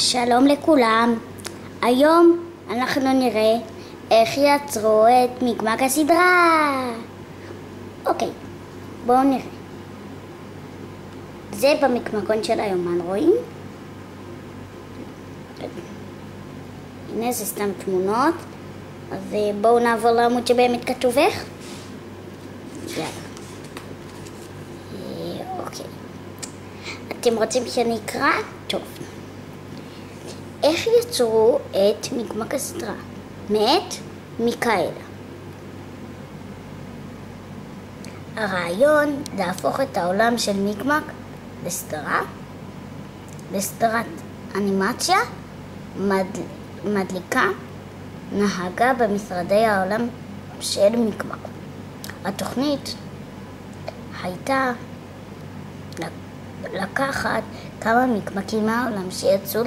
שלום לכולם, היום אנחנו נראה איך יצרו את מגמג הסדרה. אוקיי, בואו נראה. זה במגמגון של היומן, רואים? הנה זה סתם תמונות, אז בואו נעבור לעמוד שבאמת כתוב איך. יאללה. אוקיי. אתם רוצים שאני אקרא? טוב. איך יצרו את מגמג הסדרה? מאת מיקאלה. הרעיון להפוך את העולם של מגמג לסדרת אנימציה מדליקה נהגה במשרדי העולם של מגמג. התוכנית הייתה לקחת כמה מגמגים מהעולם שיצאו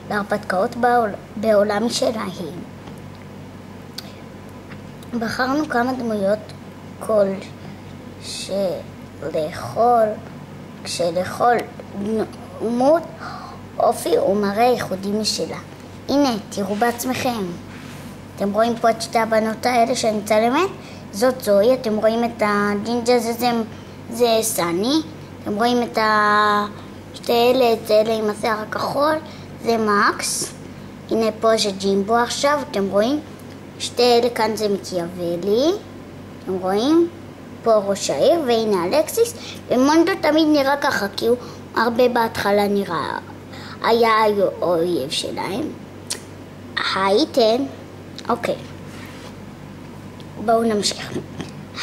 להרפתקאות בעולם שלהם. בחרנו כמה דמויות כשלכל דמות אופי ומראה ייחודי משלה. הנה, תראו בעצמכם. אתם רואים פה את שתי הבנות האלה שאני מצלמת? זאת זוהי. אתם רואים את הג'ינג'ה זה סני. אתם רואים את שתי אלה, את אלה עם השיער הכחול, זה מקס. הנה פה שג'ימבו עכשיו, אתם רואים? שתי אלה כאן זה מקיאוולי. אתם רואים? פה ראש העיר, והנה אלכסיס. ומונדו תמיד נראה ככה, כי הוא הרבה בהתחלה נראה, היה האויב שלהם. הייתם, אוקיי. בואו נמשיך.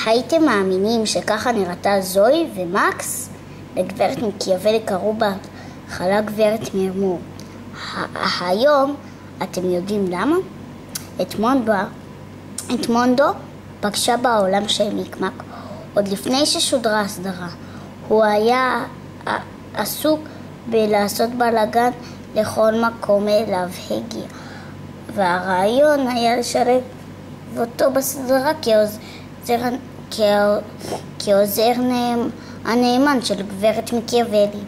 הייתם מאמינים שככה נראתה זוהי ומקס? לגברת מקיאוולי קראו בהתחלה גברת מרמור. היום, אתם יודעים למה? את מונדו פגשה בעולם של מגמג. עוד לפני ששודרה הסדרה. הוא היה עסוק בלעשות בלגן לכל מקום אליו הגיע. והרעיון היה לשלב אותו בסדרה כעוזר הנאמן של גברת מקיאוולי.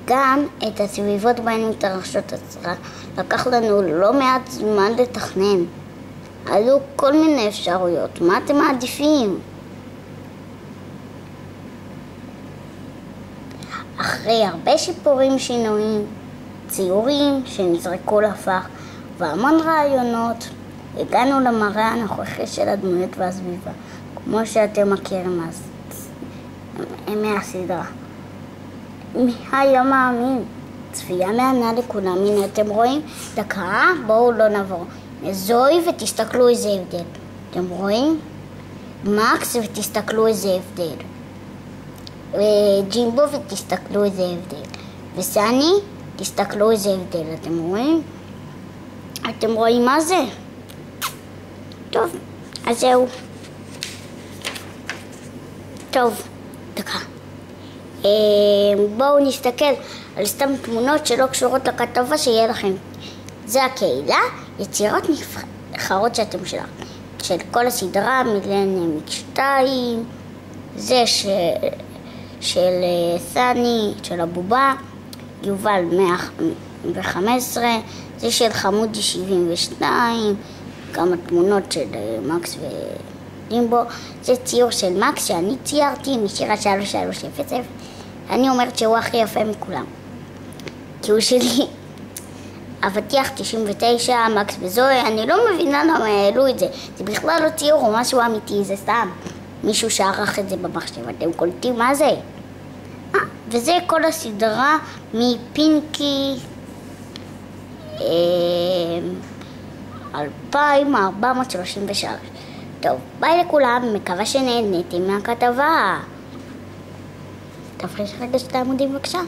גם את הסביבות בהן מתרחשות הסדרה לקח לנו לא מעט זמן לתכנן. עלו כל מיני אפשרויות. מה אתם מעדיפים? אחרי הרבה שיפורים, שינויים, ציורים שנזרקו לפח והמון רעיונות, הגענו למראה הנוכחי של הדמויות והסביבה, כמו שאתם מכירים מהסדרה. מי היה מאמין? צפייה מהנה לכולם. הנה אתם רואים? דקה, בואו לא נעבור. זוהי ותסתכלו איזה הבדל. אתם רואים? מקס ותסתכלו איזה הבדל. ג'ימבו ותסתכלו איזה הבדל. וסני, תסתכלו איזה הבדל. אתם רואים? אתם רואים מה זה? טוב, אז זהו. טוב, דקה. בואו נסתכל על סתם תמונות שלא קשורות לכתבה שיהיה לכם. זה הקהילה, יצירות נבחרות שאתם של כל הסדרה, מילניום 2, זה של סני, של הבובה, יובל 115, זה של חמודי 72, כמה תמונות של מקס ודימבו, זה ציור של מקס שאני ציירתי משירה 3300. אני אומרת שהוא הכי יפה מכולם, כי הוא שלי. אבטיח 99, מקס וזוהי, אני לא מבינה למה העלו את זה. זה בכלל לא ציור או משהו אמיתי, זה סתם מישהו שערך את זה במחשב. אתם קולטים מה זה? וזה כל הסדרה מפינקי 2433. טוב, ביי לכולם, מקווה שנהניתם מהכתבה. תפריש רגע שתי עמודים בבקשה.